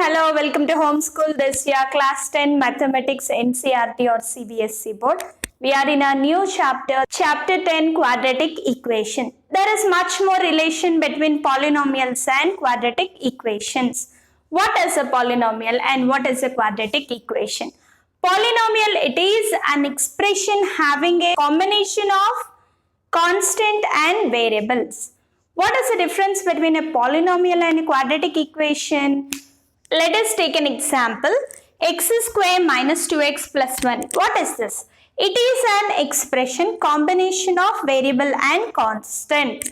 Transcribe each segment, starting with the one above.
hello, welcome to Homeschool this year, Class 10 Mathematics NCERT or CBSE board. We are in a new chapter, Chapter 10 Quadratic Equation. There is much more relation between polynomials and quadratic equations. What is a polynomial and what is a quadratic equation? Polynomial, it is an expression having a combination of constant and variables. What is the difference between a polynomial and a quadratic equation? Let us take an example. X square minus 2x plus 1. What is this? It is an expression combination of variable and constant.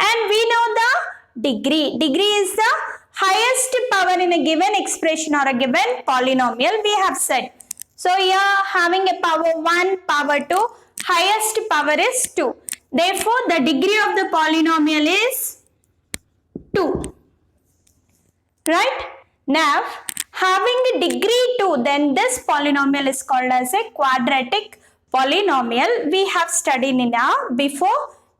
And we know the degree. Degree is the highest power in a given expression or a given polynomial, we have said. So here having a power 1, power 2, highest power is 2. Therefore, the degree of the polynomial is 2. Right? Now, having a degree 2, then this polynomial is called as a quadratic polynomial. We have studied in our before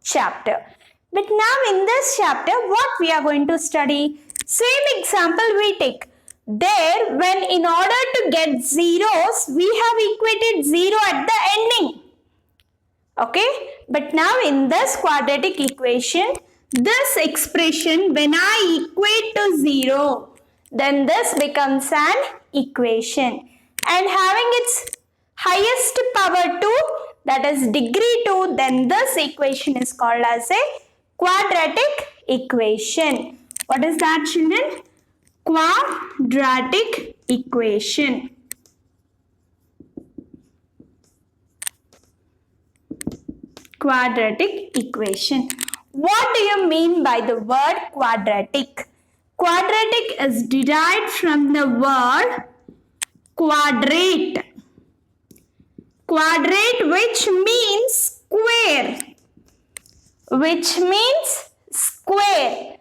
chapter. But now in this chapter, what we are going to study? Same example we take. There, when in order to get zeros, we have equated 0 at the ending. Okay, but now in this quadratic equation, this expression, when I equate to 0, then this becomes an equation. And having its highest power 2, that is degree 2, then this equation is called as a quadratic equation. What is that, children? Quadratic equation. Quadratic equation. What do you mean by the word quadratic? Quadratic is derived from the word quadrate. Quadrate, which means square. Which means square.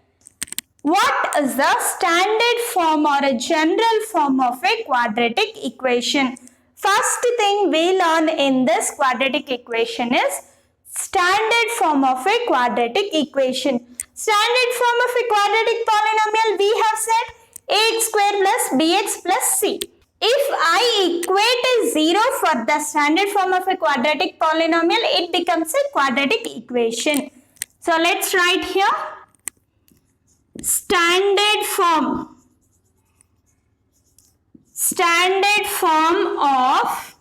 What is the standard form or a general form of a quadratic equation? First thing we learn in this quadratic equation is standard form of a quadratic equation. Standard form of a quadratic polynomial, we have said ax square plus bx plus c. If I equate a 0 for the standard form of a quadratic polynomial, it becomes a quadratic equation. So let's write here standard form. Standard form of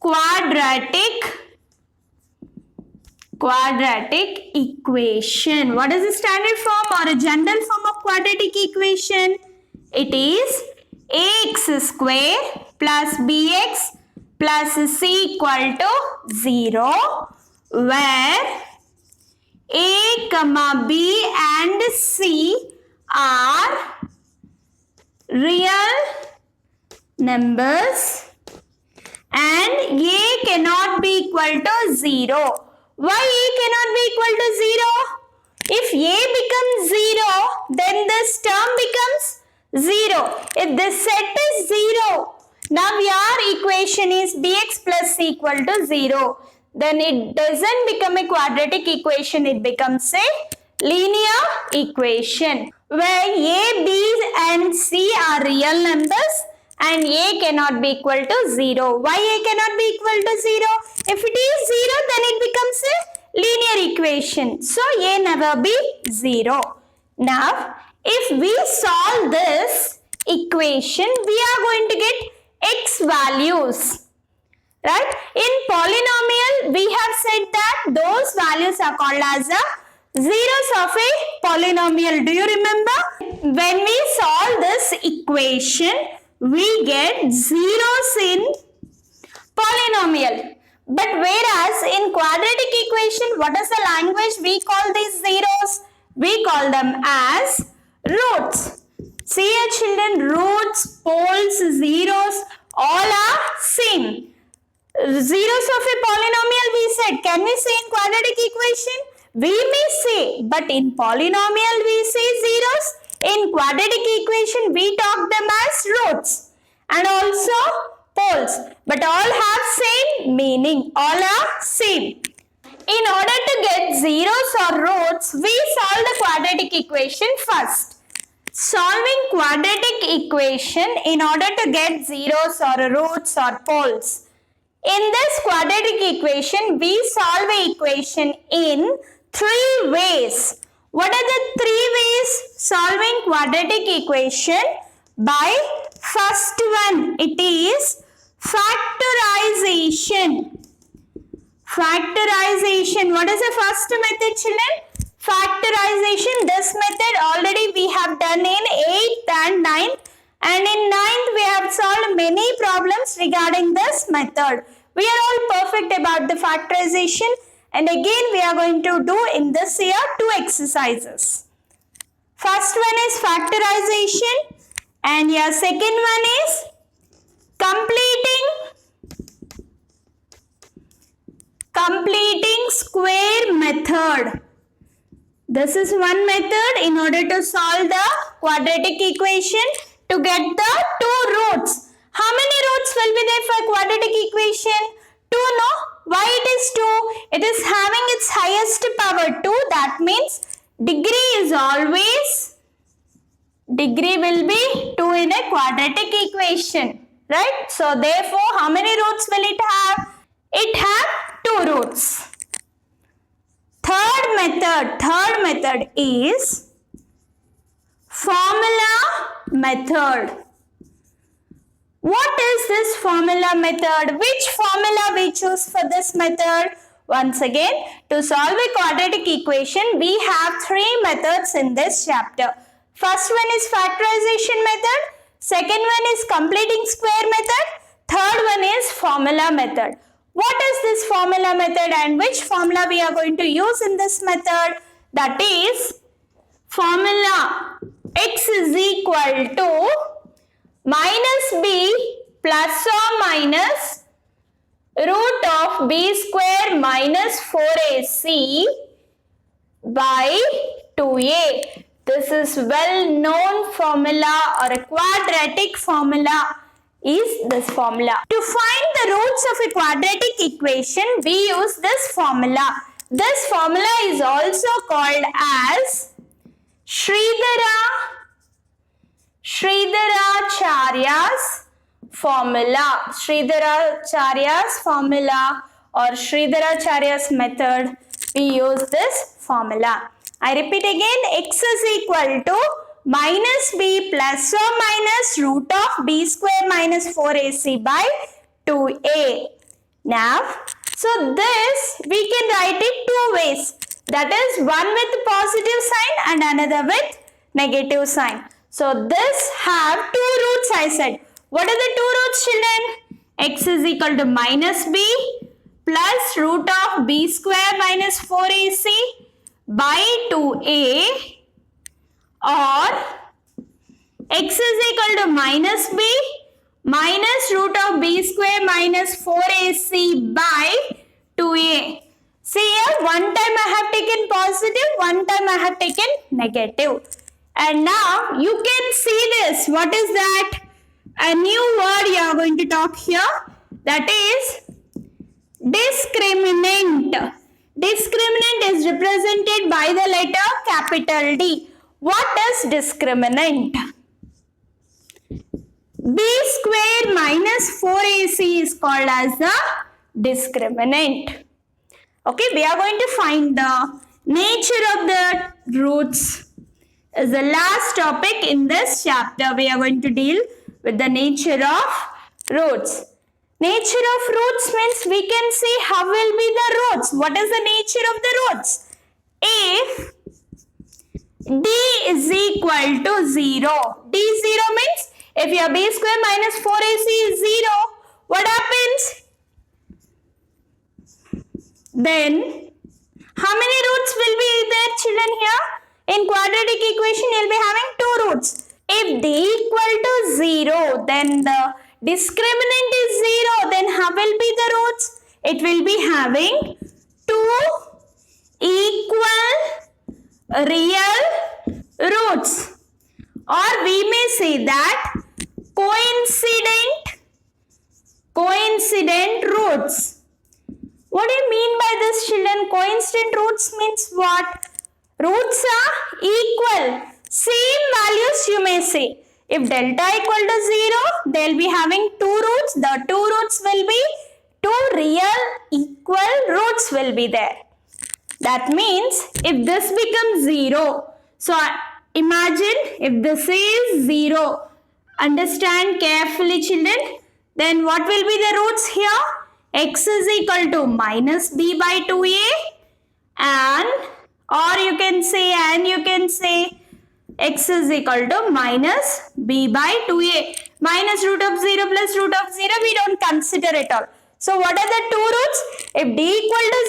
quadratic equation. What is the standard form or a general form of quadratic equation? It is ax square plus bx plus c equal to 0, where a, b and c are real numbers and a cannot be equal to 0. Why a cannot be equal to 0? If a becomes 0, then this term becomes 0. If this set is 0, now your equation is bx plus c equal to 0. Then it doesn't become a quadratic equation, it becomes a linear equation where a, b and c are real numbers and a cannot be equal to 0. Why a cannot be equal to 0? If it is 0, then it becomes a linear equation. So a never be 0. Now, if we solve this equation, we are going to get x values. Right? In polynomial, we have said that those values are called as the zeros of a polynomial. Do you remember? When we solve this equation, we get zeros in polynomial. But whereas in quadratic equation, what is the language we call these zeros? We call them as roots. See here, children, roots, poles, zeros, all are same. Zeros of a polynomial we said, can we say in quadratic equation? We may say, but in polynomial we say zeros. In quadratic equation we talk them as roots and also poles. But all have same meaning, all are same. In order to get zeros or roots, we solve the quadratic equation first. solving quadratic equation in order to get zeros or roots or poles. In this quadratic equation, we solve an equation in 3 ways. What are the 3 ways solving quadratic equation? By first one, it is factorization. Factorization. What is the first method, children? Factorization. This method already we have done in 8th and 9th, and in 9th we have solved many problems regarding this method. We are all perfect about the factorization, and again we are going to do in this year 2 exercises. First one is factorization, and your second one is completing square method. This is one method in order to solve the quadratic equation to get the 2 roots. How many roots will be there for quadratic equation? 2, no? Why it is 2? It is having its highest power 2. That means degree will be 2 in a quadratic equation. Right? So therefore, how many roots will it have? It have 2 roots. Third method is formula method. What is this formula method? Which formula we choose for this method? Once again, to solve a quadratic equation, we have 3 methods in this chapter. First one is factorization method. Second one is completing square method. Third one is formula method. What is this formula method and which formula we are going to use in this method? That is formula x is equal to minus b plus or minus root of b square minus 4ac by 2a. This is well known formula or a quadratic formula. Is this formula. To find the roots of a quadratic equation, we use this formula. This formula is also called as Sridharacharya's formula. Sridharacharya's formula or Sridharacharya's method, we use this formula. I repeat again, x is equal to minus b plus or minus root of b square minus 4ac by 2a. Now, so this we can write it 2 ways. That is one with positive sign and another with negative sign. So this have 2 roots I said. What are the 2 roots, children? X is equal to minus b plus root of b square minus 4ac by 2a, or x is equal to minus b minus root of b square minus 4ac by 2a. See here, one time I have taken positive, one time I have taken negative. And now you can see this. What is that? A new word you are going to talk here. That is discriminant. Discriminant is represented by the letter capital D. What is discriminant? B square minus 4ac is called as the discriminant. Okay, we are going to find the nature of the roots. Is the last topic in this chapter. We are going to deal with the nature of roots. Nature of roots means we can see how will be the roots. What is the nature of the roots? If d is equal to 0. D 0 means if your b square minus 4ac is 0, what happens? Then how many roots will be there, children, here? In quadratic equation, you will be having 2 roots. If d equal to 0, then the discriminant is 0. Then how will be the roots? It will be having 2 equal real roots. Or we may say that coincident roots. What do you mean by this, children? Coincident roots means what? Roots are equal. Same values you may see. If delta equal to 0, they will be having two roots. The two roots will be two real equal roots will be there. That means if this becomes 0, so imagine if this is 0, understand carefully children, then what will be the roots here? X is equal to minus b by 2a and you can say x is equal to minus b by 2a. Minus root of 0 plus root of 0 we don't consider at all. So what are the two roots? If d equal to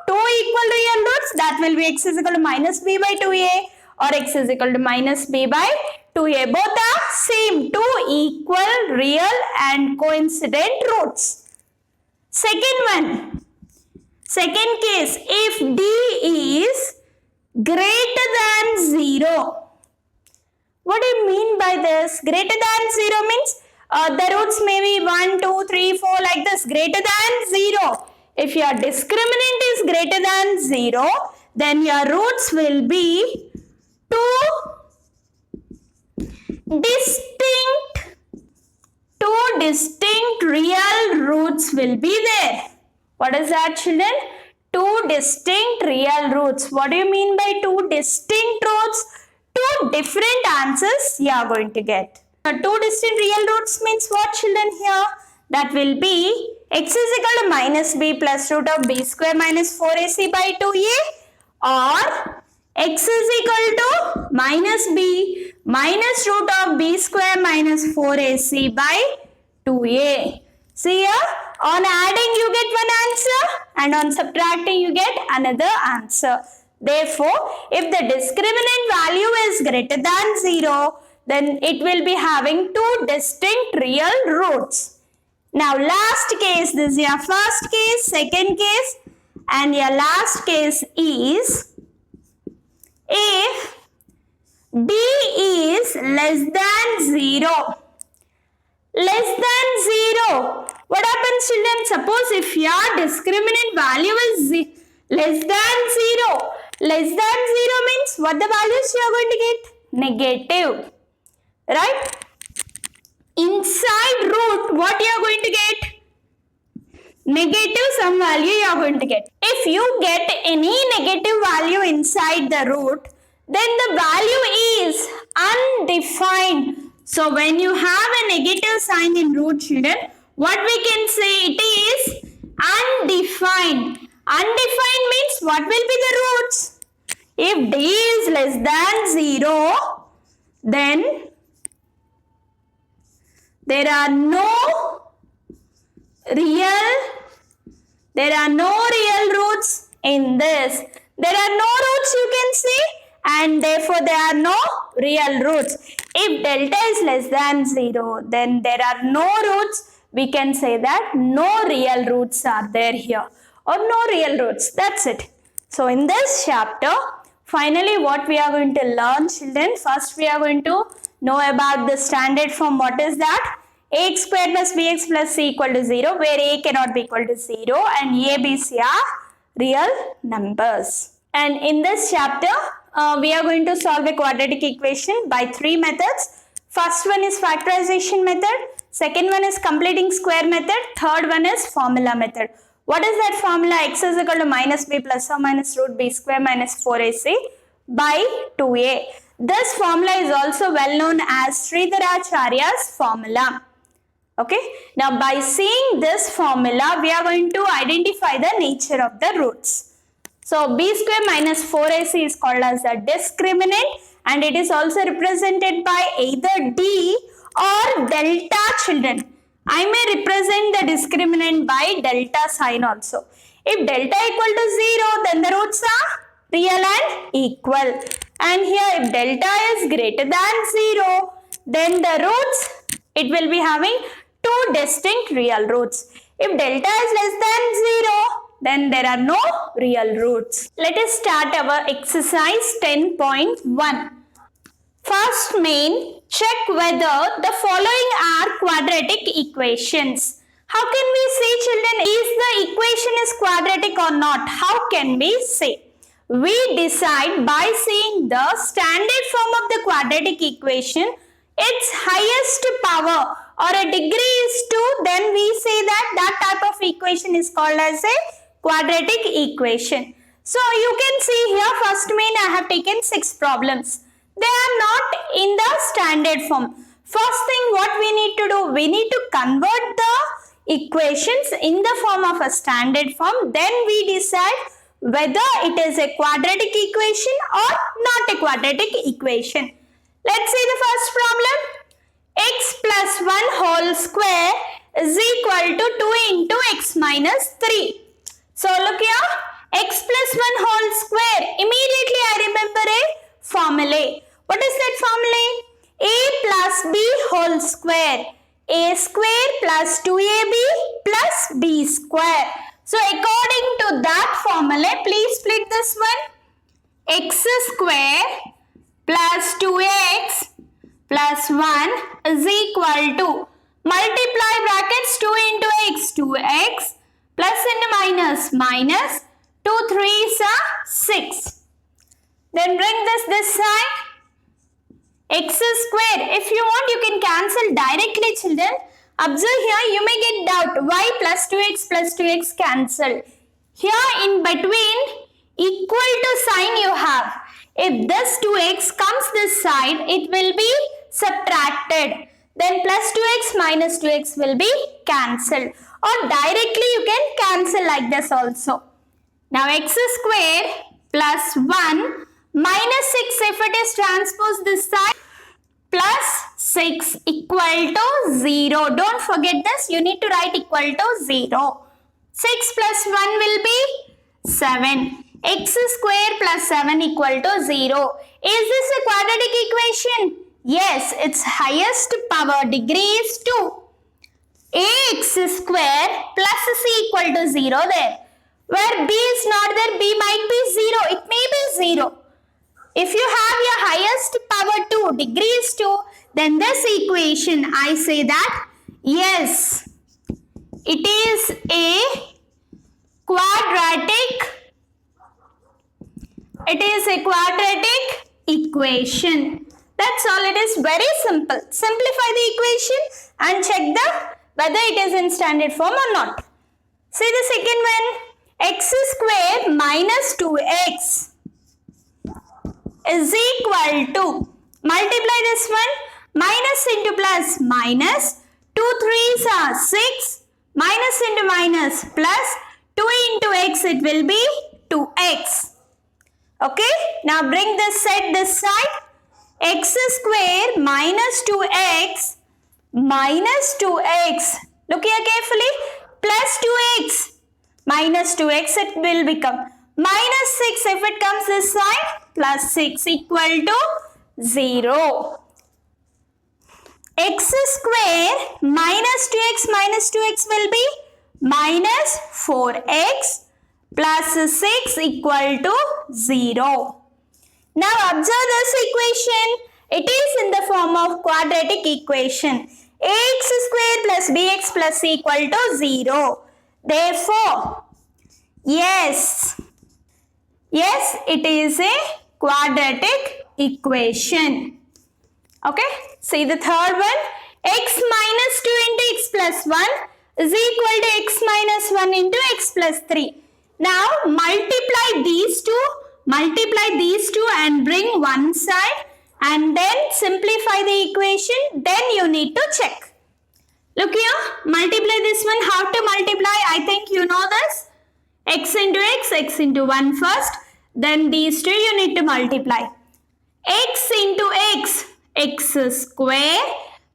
0, two equal real roots, that will be x is equal to minus b by 2a or x is equal to minus b by 2a. Both are same, two equal real and coincident roots. Second case, if d is greater than 0. What do you mean by this? Greater than 0 means the roots may be 1, 2, 3, 4 like this. Greater than 0. If your discriminant is greater than 0, then your roots will be two distinct real roots will be there. What is that, children? Two distinct real roots. What do you mean by two distinct roots? Two different answers you are going to get. Two distinct real roots means what, children, here? That will be x is equal to minus b plus root of b square minus 4ac by 2a or x is equal to minus b minus root of b square minus 4ac by 2a. See here, on adding you get one answer and on subtracting you get another answer. Therefore, if the discriminant value is greater than 0, then it will be having two distinct real roots. Now last case, this is your first case, second case, and your last case is if d is less than 0. Less than 0. What happens, children? Suppose if your discriminant value is less than 0. Less than 0 means what the values you are going to get? Negative. Right? Inside root, what you are going to get? Negative some value you are going to get. If you get any negative value inside the root, then the value is undefined. So when you have a negative sign in root, children, what we can say it is undefined. Undefined means what will be the roots? If d is less than 0, then there are no real roots in this. There are no roots you can see and therefore there are no real roots. If delta is less than 0, then there are no roots. We can say that no real roots are there here or no real roots. That's it. So in this chapter, finally what we are going to learn, children, first we are going to know about the standard form. What is that? Ax squared plus bx plus c equal to 0, where a cannot be equal to 0 and a, b, c are real numbers. And in this chapter, we are going to solve a quadratic equation by three methods. First one is factorization method, second one is completing square method, third one is formula method. What is that formula? X is equal to minus b plus or minus root b square minus 4ac by 2a. This formula is also well known as Sridharacharya's formula. Okay. Now by seeing this formula, we are going to identify the nature of the roots. So b square minus 4ac is called as a discriminant and it is also represented by either d or delta, children. I may represent the discriminant by delta sign also. If delta equal to 0, then the roots are real and equal. And here if delta is greater than 0, then the roots, it will be having two distinct real roots. If delta is less than 0, then there are no real roots. Let us start our exercise 10.1. First main, check whether the following are quadratic equations. How can we say, children, is the equation is quadratic or not? How can we say? we decide by seeing the standard form of the quadratic equation, its highest power or a degree is 2, then we say that that type of equation is called as a quadratic equation. So you can see here, first main I have taken 6 problems. They are not in the standard form. First thing what we need to do, we need to convert the equations in the form of a standard form. Then we decide whether it is a quadratic equation or not a quadratic equation. Let's see the first problem. X plus 1 whole square is equal to 2 into x minus 3. So look here, x plus 1 whole square. Immediately I remember a formula. What is that formula? A plus b whole square. A square plus 2ab plus b square. So according to that formula, please split this one. X square plus 2x plus 1 is equal to, multiply brackets 2 into x, 2x, plus into minus, minus, 2 3s are 6. Then bring this side. X square, if you want you can cancel directly children. Observe here, you may get doubt why plus 2x cancel. Here in between equal to sign you have. If this 2x comes this side, it will be subtracted. Then plus 2x minus 2x will be cancelled. Or directly you can cancel like this also. Now x square plus 1 minus 6, if it is transposed this side, plus 6 equal to 0. Don't forget this, you need to write equal to 0. 6 plus 1 will be 7. X square plus 7 equal to 0. Is this a quadratic equation? Yes, its highest power degree is 2. Ax square plus c equal to 0 there. Where b is not there, b might be 0. It may be 0. If you have your highest power 2, degree is 2, then this equation I say that yes, it is a quadratic equation. That's all, it is very simple. Simplify the equation and check whether it is in standard form or not. See the second one, x square minus 2x is equal to, multiply this one, minus into plus, minus, 2 3s are 6, minus into minus, plus 2 into x, it will be 2x. Okay, now bring this set this side. X square minus 2x minus 2x. Look here carefully. Plus 2x minus 2x, it will become minus 6 if it comes this side, plus 6 equal to 0. X square minus 2x will be minus 4x plus 6 equal to 0. Now observe this equation. It is in the form of quadratic equation. Ax square plus bx plus c equal to 0. Therefore, yes, it is a quadratic equation. Okay, see the third one. X minus 2 into x plus 1 is equal to x minus 1 into x plus 3. Now multiply these two and bring one side and then simplify the equation. Then you need to check. Look here, multiply this one. How to multiply? I think you know this. X into 1 first. Then these two you need to multiply. X into x square,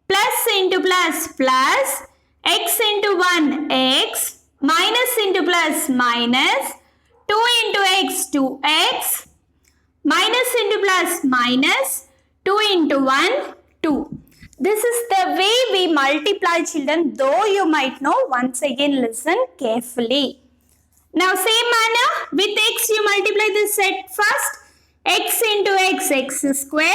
plus into plus, x into 1, x, minus into plus, minus, 2 into x, 2x, minus into plus, minus, 2 into 1, 2. This is the way we multiply, children, though you might know. Once again, listen carefully. Now, same manner, with x you multiply this set first. X into x square,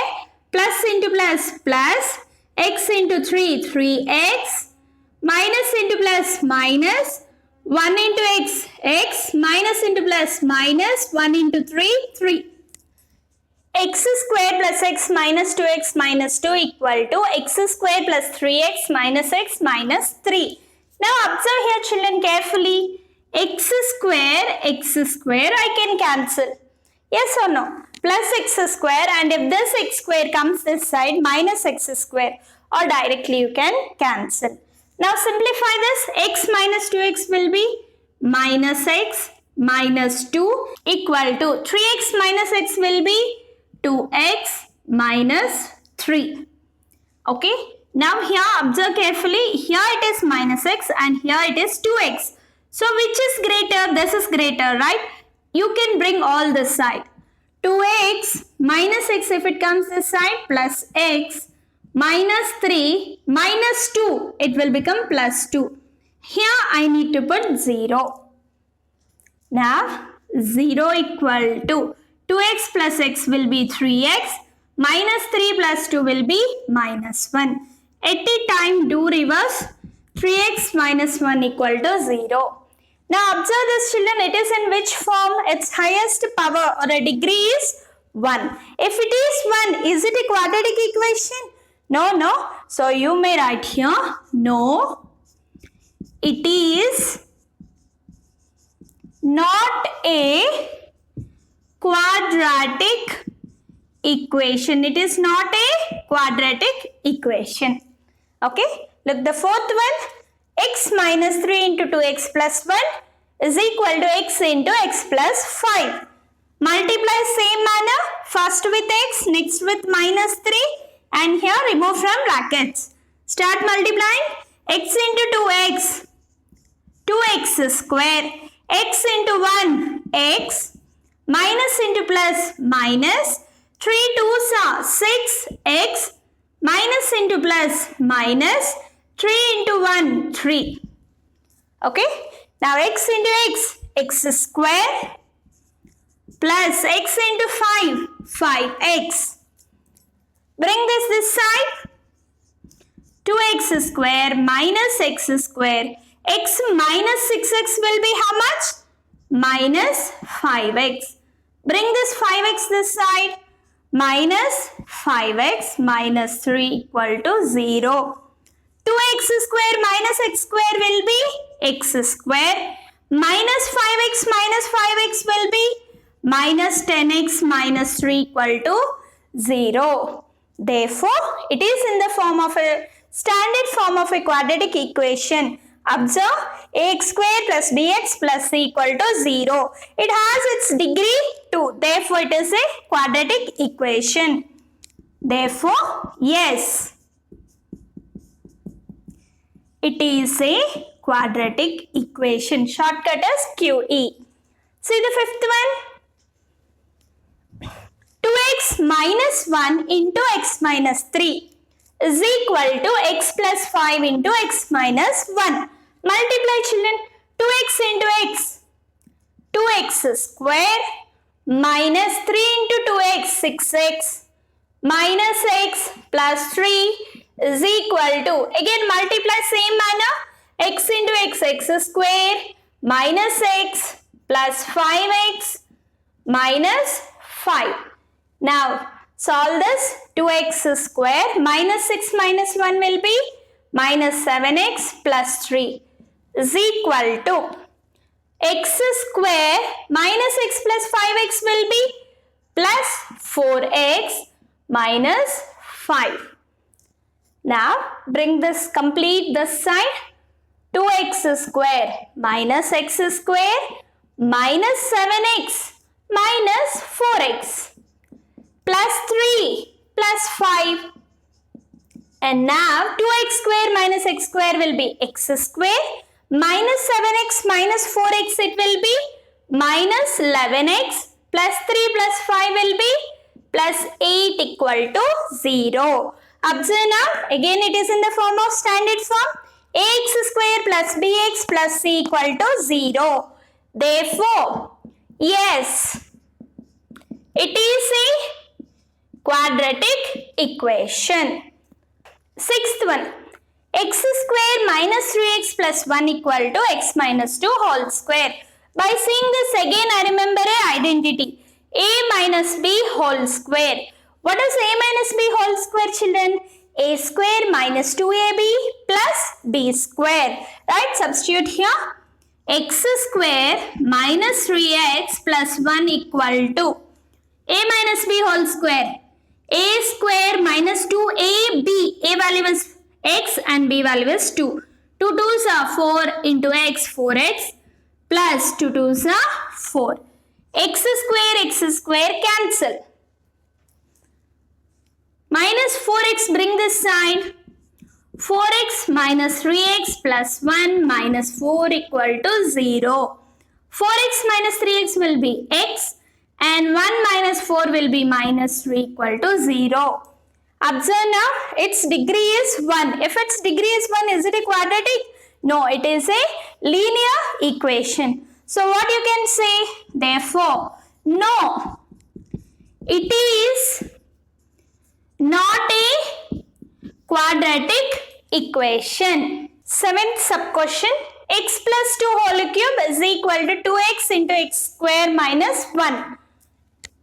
plus into plus, x into 3, 3x, minus into plus, minus, 1 into x, x, minus into plus, minus, 1 into 3, 3. X square plus x minus 2x minus 2 equal to x square plus 3x minus x minus 3. Now observe here children carefully. X square, I can cancel. Yes or no? Plus x square, and if this x square comes this side, minus x square, or directly you can cancel. Now simplify this. X minus 2x will be minus x minus 2 equal to 3x minus x will be 2x minus 3. Okay. Now here observe carefully. Here it is minus x and here it is 2x. So which is greater? This is greater, right? You can bring all this side. 2x minus x if it comes this side, plus x minus 3 minus 2. It will become plus 2. Here I need to put 0. Now 0 equal to 2x plus x will be 3x, minus 3 plus 2 will be minus 1. At a time do reverse. 3x minus 1 equal to 0. Now observe this children, it is in which form? Its highest power or a degree is 1. If it is 1, is it a quadratic equation? No. So you may write here, no, it is not a quadratic equation. It is not a quadratic equation. Okay. Look, the fourth one. X minus 3 into 2x plus 1 is equal to x into x plus 5. Multiply same manner. First with x, next with minus 3, and here remove from brackets. Start multiplying. X into 2x, 2x square. X into 1, x. Minus into plus, minus. 3 2s are 6x. Minus into plus, minus. 3 into 1, 3. Okay. Now x into x, x square. Plus x into 5, 5x. Bring this side. 2x square minus x square. X minus 6x will be how much? Minus 5x. Bring this 5x this side. Minus 5x minus 3 equal to 0. 2x square minus x square will be x square. Minus 5x will be minus 10x minus 3 equal to 0. Therefore, it is in the form of a standard form of a quadratic equation. Observe, ax square plus bx plus c equal to 0. It has its degree 2. Therefore, it is a quadratic equation. Therefore, yes, it is a quadratic equation. Shortcut is QE. See the fifth one. 2x minus 1 into x minus 3 is equal to x plus 5 into x minus 1. Multiply children. 2x into x. 2x square minus 3 into 2x, 6x. Minus x plus 3 is equal to, again multiply same manner, x into x, x square minus x plus 5x minus 5. Now solve this. 2x square minus 6 minus 1 will be minus 7x plus 3 is equal to x square minus x plus 5x will be plus 4x minus 5. Now bring this, complete this side. 2x square minus x square minus 7x minus 4x plus 3 plus 5. And now 2x square minus x square will be x square minus 7x minus 4x, it will be minus 11x plus 3 plus 5 will be plus 8 equal to 0. Observe now, again it is in the form of standard form. Ax square plus bx plus c equal to 0. Therefore, yes, it is a quadratic equation. Sixth one. x square minus 3x plus 1 equal to x minus 2 whole square. By seeing this again, I remember a identity. A minus b whole square. What is a minus b whole square, children? A square minus 2ab plus b square. Right? Substitute here. X square minus 3x plus 1 equal to a minus b whole square. A square minus 2ab. A value is x and b value is 2. 2 2s are 4 into x, 4x plus 2 2s are 4. X square cancel. Minus 4x, bring this side. 4x minus 3x plus 1 minus 4 equal to 0. 4x minus 3x will be x and 1 minus 4 will be minus 3 equal to 0. Observe now, its degree is 1. If its degree is 1, is it a quadratic? No, it is a linear equation. So what you can say? Therefore, no, it is not a quadratic equation. 7th sub question. X plus 2 whole cube is equal to 2x into x square minus 1.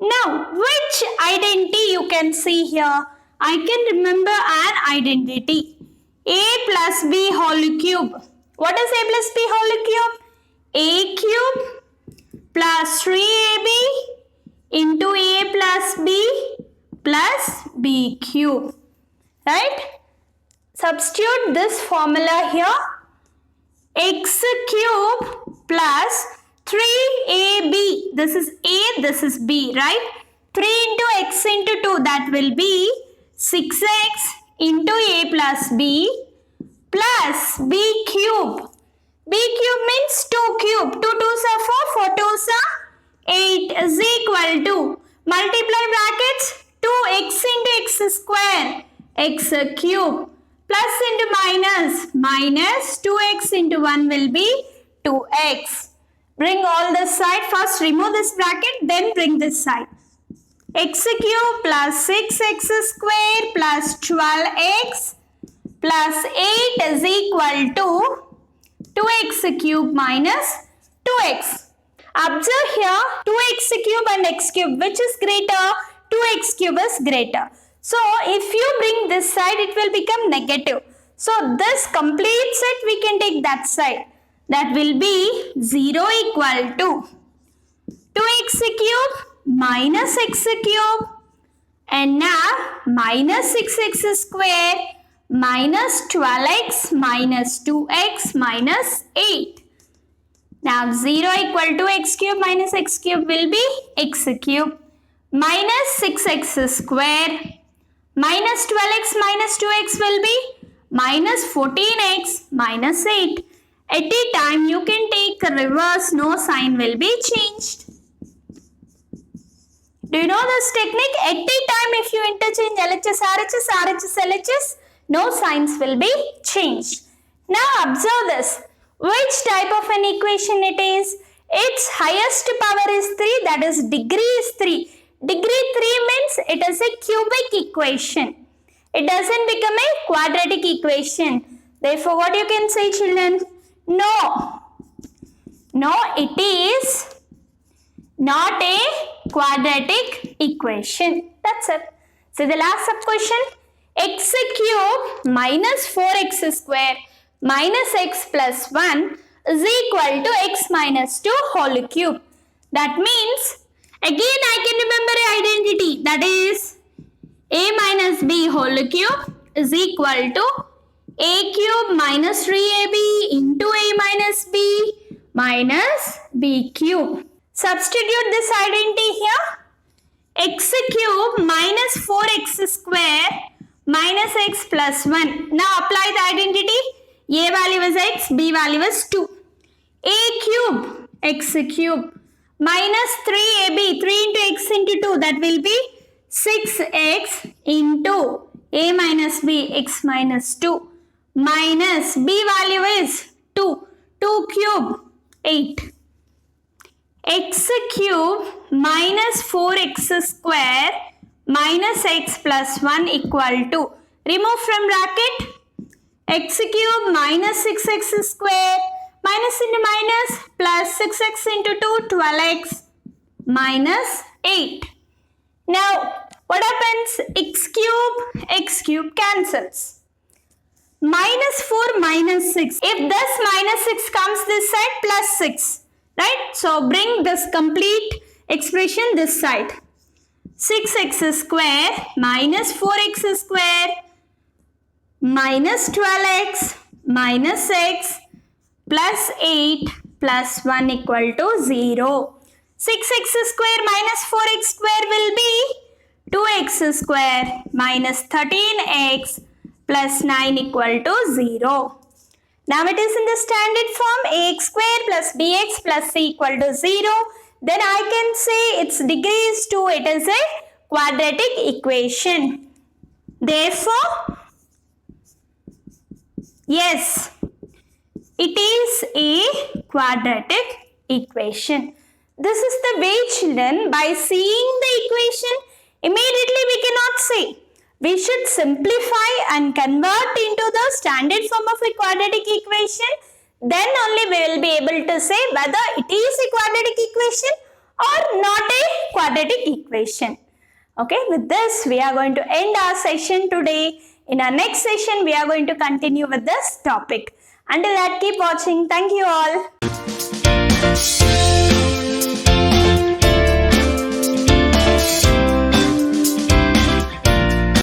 Now, which identity you can see here? I can remember an identity. A plus b whole cube. What is a plus b whole cube? A cube plus 3ab into a plus b plus b cube. Right? Substitute this formula here. X cube plus 3ab. This is a, this is b, right? 3 into x into 2, that will be 6x into a plus b plus b cube. B cube means 2 cube. 2 2s are 4, 4 2s are 8 is equal to, multiply brackets, 2x into x square, x cube, plus into minus, minus 2x into 1 will be 2x. Bring all this side. First remove this bracket, then bring this side. X cube plus 6x square plus 12x plus 8 is equal to 2x cube minus 2x. Observe here, 2x cube and x cube, which is greater? 2x cube is greater. So, if you bring this side, it will become negative. So, this completes it, we can take that side. That will be 0 equal to 2x cube minus x cube, and now minus 6x square minus 12x minus 2x minus 8. Now 0 equal to x cube minus x cube will be x cube minus 6x square minus 12x minus 2x will be minus 14x minus 8. At a time you can take a reverse, no sign will be changed. Do you know this technique? At a time if you interchange LHS, RHS, RHS, LHS, no signs will be changed. Now observe this. Which type of an equation it is? Its highest power is 3, that is degree is 3. Degree 3 means it is a cubic equation. It doesn't become a quadratic equation. Therefore, what you can say, children? No. No, it is not a quadratic equation. That's it. So, the last sub question. X cube minus 4x square minus x plus 1 is equal to x minus 2 whole cube. That means, again I can remember an identity, that is a minus b whole cube is equal to a cube minus 3ab into a minus b minus b cube. Substitute this identity here. X cube minus 4x square minus x plus 1. Now apply the identity. A value is x, b value is 2. A cube, x cube minus 3ab, 3 into x into 2, that will be 6x into a minus b, x minus 2 minus b value is 2. 2 cube, 8. X cube minus 4x square minus x plus 1 equal to, remove from bracket, x cube minus 6x square, minus into minus plus 6x into 2, 12x minus 8. Now, what happens? X cube cancels. Minus 4 minus 6. If this minus 6 comes this side, plus 6. Right? So, bring this complete expression this side. 6x square minus 4x square minus 12x minus x plus 8 plus 1 equal to 0. 6x square minus 4x square will be 2x square minus 13x plus 9 equal to 0. Now it is in the standard form ax square plus bx plus c equal to 0. Then I can say its degree is 2. It is a quadratic equation. Therefore, yes, it is a quadratic equation. This is the way, children, by seeing the equation, immediately we cannot say. We should simplify and convert into the standard form of a quadratic equation. Then only we will be able to say whether it is a quadratic equation or not a quadratic equation. Okay, with this we are going to end our session today. In our next session, we are going to continue with this topic. Until that, keep watching. Thank you all.